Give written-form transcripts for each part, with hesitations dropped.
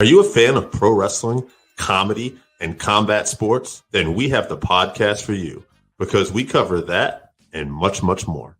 Are you a fan of pro wrestling, comedy, and combat sports? Then we have the podcast for you because we cover that and much, much more.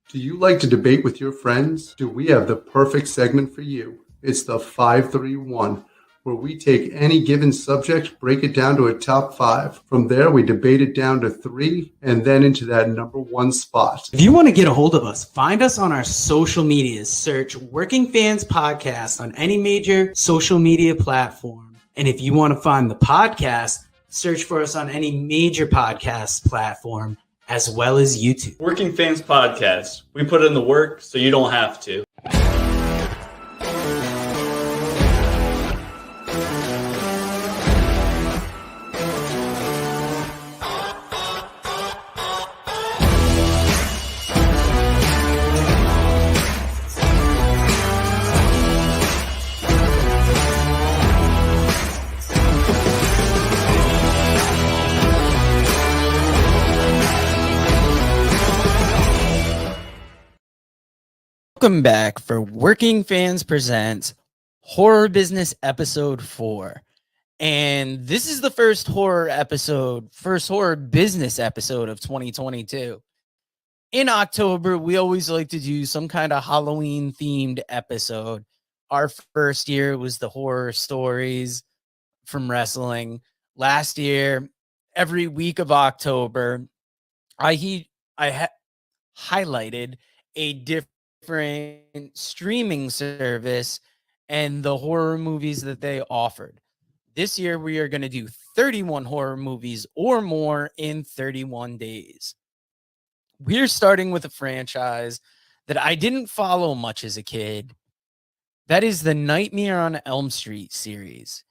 Do you like to debate with your friends? Do we have the perfect segment for you? It's the 531, where we take any given subject, break it down to a top 5. From there, we debate it down to 3, and then into that number 1 spot. If you want to get a hold of us, find us on our social medias. Search Working Fans Podcast on any major social media platform. And if you want to find the podcast, search for us on any major podcast platform, as well as YouTube. Working Fans Podcast. We put in the work so you don't have to. Welcome back for Working Fans Presents Horror Business Episode 4. And this is the first horror business episode of 2022. In October, we always like to do some kind of Halloween themed episode. Our first year was the horror stories from wrestling. Last year, every week of October, I highlighted a different streaming service and the horror movies that they offered. This year, we are going to do 31 horror movies or more in 31 days. We're starting with a franchise that I didn't follow much as a kid. That is the Nightmare on Elm Street series,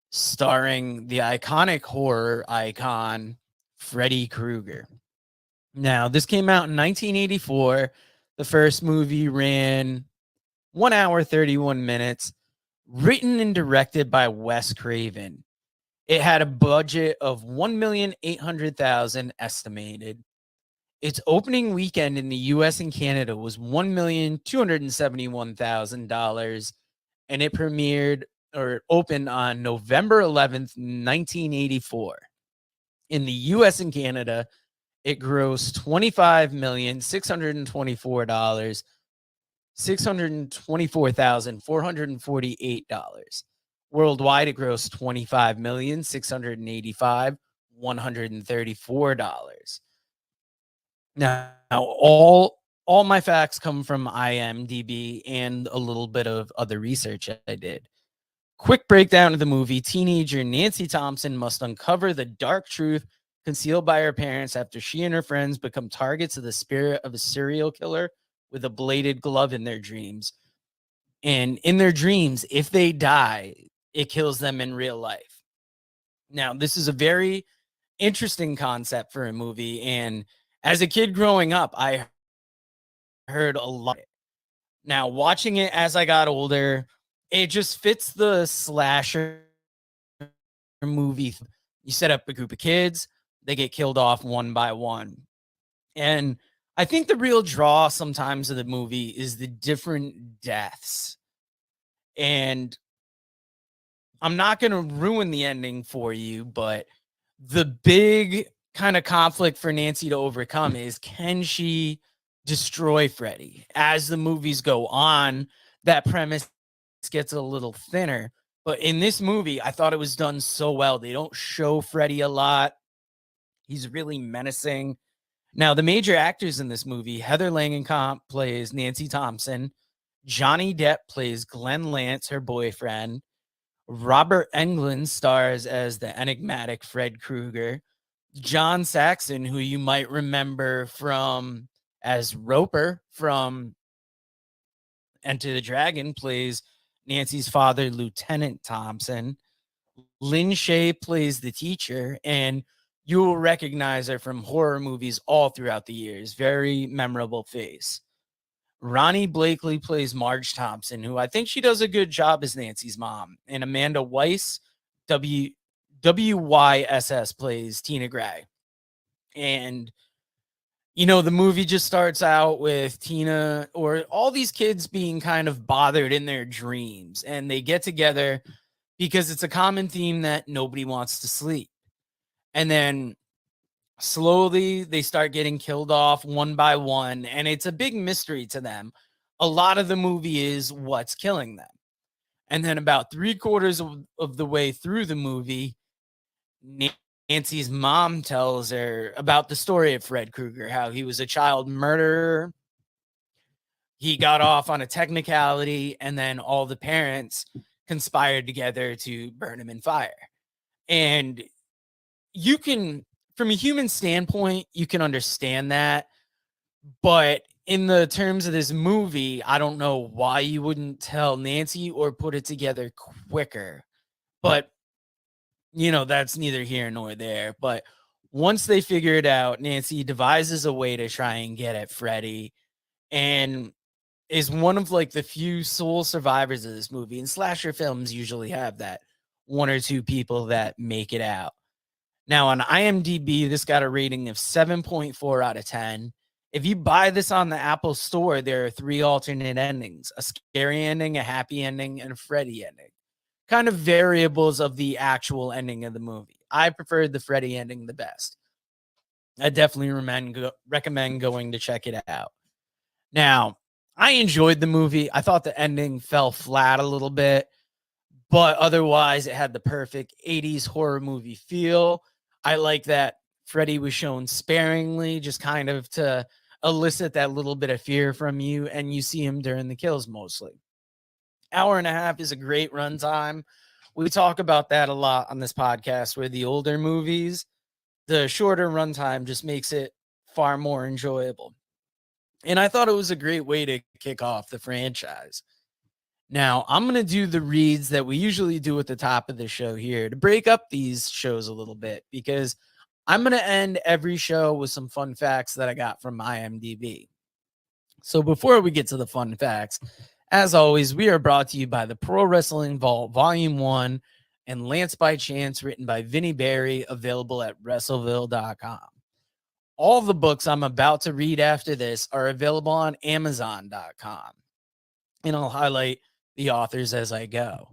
starring the iconic horror icon, Freddy Krueger. Now, this came out in 1984. The first movie ran 1 hour, 31 minutes, written and directed by Wes Craven. It had a budget of $1,800,000 estimated. Its opening weekend in the US and Canada was $1,271,000, and it opened on November 11th, 1984. In the US and Canada, it grossed $624,448. Worldwide, it grossed $25,685,134. Now, all my facts come from IMDb and a little bit of other research I did. Quick breakdown of the movie. Teenager Nancy Thompson must uncover the dark truth concealed by her parents after she and her friends become targets of the spirit of a serial killer with a bladed glove in their dreams. And in their dreams, if they die, it kills them in real life. Now, this is a very interesting concept for a movie. And as a kid growing up, I heard a lot. Now, watching it as I got older, it just fits the slasher movie. You set up a group of kids, they get killed off one by one. And I think the real draw sometimes of the movie is the different deaths. And I'm not going to ruin the ending for you, but the big kind of conflict for Nancy to overcome is, can she destroy Freddy? As the movies go on, that premise gets a little thinner. But in this movie, I thought it was done so well. They don't show Freddy a lot. He's really menacing. Now, the major actors in this movie, Heather Langenkamp plays Nancy Thompson. Johnny Depp plays Glenn Lance, her boyfriend. Robert Englund stars as the enigmatic Fred Krueger. John Saxon, who you might remember from as Roper from Enter the Dragon, plays Nancy's father, Lieutenant Thompson. Lynn Shay plays the teacher, and you will recognize her from horror movies all throughout the years. Very memorable face. Ronnie Blakely plays Marge Thompson, who I think she does a good job as Nancy's mom. And Amanda Weiss, WYSS, plays Tina Gray. And The movie just starts out with Tina or all these kids being kind of bothered in their dreams, and they get together because it's a common theme that nobody wants to sleep. And then slowly they start getting killed off one by one, and it's a big mystery to them. A lot of the movie is what's killing them. And then about 3/4 of the way through the movie, Nancy's mom tells her about the story of Fred Krueger, how he was a child murderer. He got off on a technicality, and then all the parents conspired together to burn him in fire. And you can, from a human standpoint, you can understand that. But in the terms of this movie, I don't know why you wouldn't tell Nancy or put it together quicker. But that's neither here nor there. But once they figure it out, Nancy devises a way to try and get at Freddy, and is one of like the few sole survivors of this movie. And slasher films usually have that one or two people that make it out. Now on IMDb, this got a rating of 7.4 out of 10. If you buy this on the Apple Store, there are 3 alternate endings: a scary ending, a happy ending, and a Freddy ending. Kind of variables of the actual ending of the movie. I preferred the Freddy ending the best. I definitely recommend going to check it out. Now, I enjoyed the movie. I thought the ending fell flat a little bit, but otherwise it had the perfect 80s horror movie feel. I like that Freddy was shown sparingly, just kind of to elicit that little bit of fear from you, and you see him during the kills mostly. Hour and a half is a great runtime. We talk about that a lot on this podcast, where the older movies, the shorter runtime just makes it far more enjoyable. And I thought it was a great way to kick off the franchise. Now, I'm going to do the reads that we usually do at the top of the show here to break up these shows a little bit, because I'm going to end every show with some fun facts that I got from IMDb. So before we get to the fun facts, as always, we are brought to you by the Pro Wrestling Vault Volume 1 and Lance by Chance, written by Vinnie Barry, available at Wrestleville.com. All the books I'm about to read after this are available on Amazon.com. And I'll highlight the authors as I go.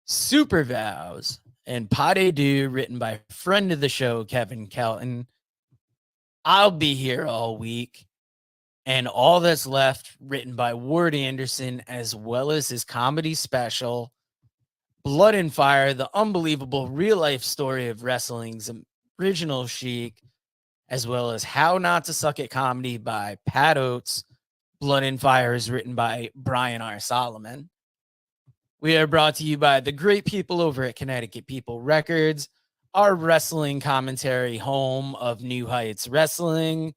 Super Vows and Pas de Deux, written by friend of the show, Kevin Kelton. I'll Be Here All Week. And All That's Left, written by Ward Anderson, as well as his comedy special, Blood and Fire, the unbelievable real-life story of wrestling's original Sheik, as well as How Not to Suck at Comedy by Pat Oates. Blood and Fire is written by Brian R. Solomon. We are brought to you by the great people over at Connecticut People Records, our wrestling commentary home of New Heights Wrestling,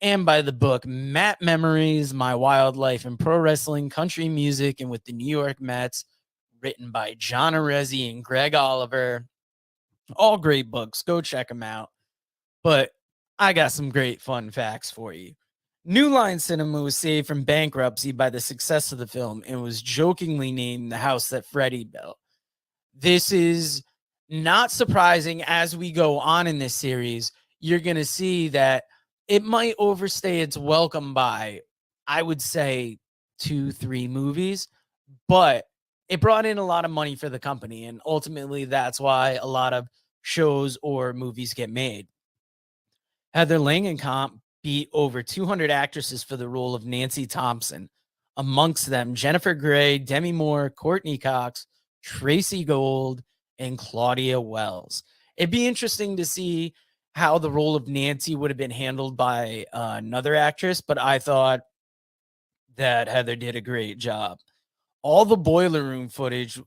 and by the book Matt Memories, My Wild Life in Pro Wrestling, Country Music, and with the New York Mets, written by John Arezzi and Greg Oliver. All great books. Go check them out. But I got some great fun facts for you. New Line Cinema was saved from bankruptcy by the success of the film and was jokingly named the house that Freddy built. This is not surprising. As we go on in this series, you're going to see that it might overstay its welcome by, I would say, 2-3 movies, but it brought in a lot of money for the company, and ultimately that's why a lot of shows or movies get made. Heather Langenkamp beat over 200 actresses for the role of Nancy Thompson, amongst them Jennifer Grey, Demi Moore, Courtney Cox, Tracy Gold, and Claudia Wells. It'd be interesting to see how the role of Nancy would have been handled by another actress, but I thought that Heather did a great job. All the boiler room footage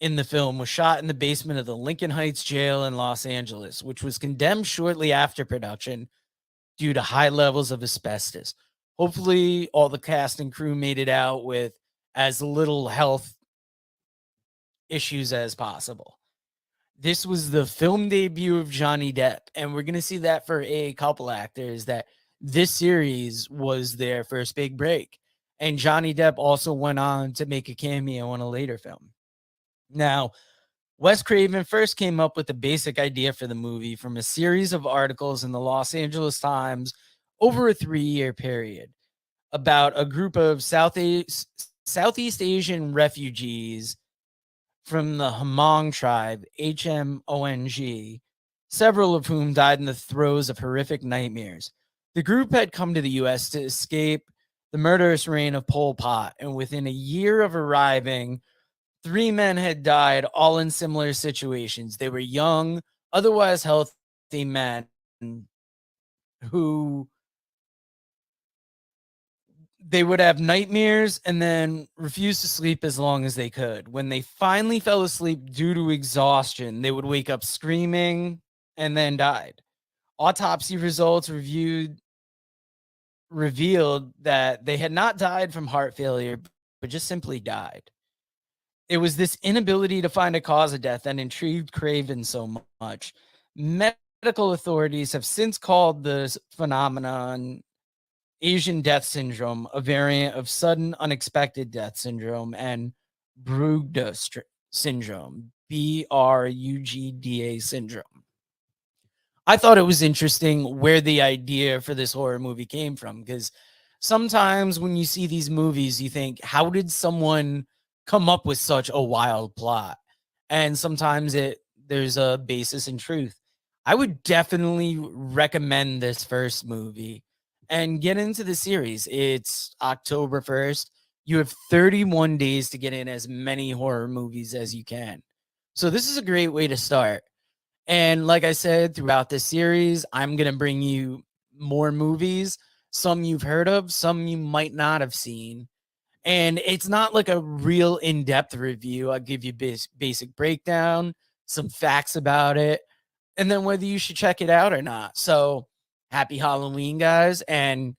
in the film was shot in the basement of the Lincoln Heights jail in Los Angeles, which was condemned shortly after production due to high levels of asbestos. Hopefully, all the cast and crew made it out with as little health issues as possible. This was the film debut of Johnny Depp, and we're going to see that for a couple actors, that this series was their first big break. And Johnny Depp also went on to make a cameo in a later film. Now, Wes Craven first came up with the basic idea for the movie from a series of articles in the Los Angeles Times over a 3-year period about a group of Southeast Asian refugees from the Hmong tribe, HMONG, several of whom died in the throes of horrific nightmares. The group had come to the U.S. to escape the murderous reign of Pol Pot, and within a year of arriving, 3 men had died, all in similar situations. They were young, otherwise healthy men who they would have nightmares and then refuse to sleep as long as they could. When they finally fell asleep due to exhaustion, they would wake up screaming and then died. Autopsy results revealed that they had not died from heart failure, but just simply died. It was this inability to find a cause of death that intrigued Craven so much. Medical authorities have since called this phenomenon Asian death syndrome, a variant of sudden unexpected death syndrome, and Brugda syndrome, Brugda syndrome. I thought it was interesting where the idea for this horror movie came from, because sometimes when you see these movies, you think, how did someone come up with such a wild plot? And sometimes there's a basis in truth. I would definitely recommend this first movie and get into the series. It's October 1st. You have 31 days to get in as many horror movies as you can. So this is a great way to start. And like I said, throughout this series, I'm going to bring you more movies. Some you've heard of, some you might not have seen. And it's not like a real in-depth review. I'll give you basic breakdown, some facts about it, and then whether you should check it out or not. So happy Halloween, guys. And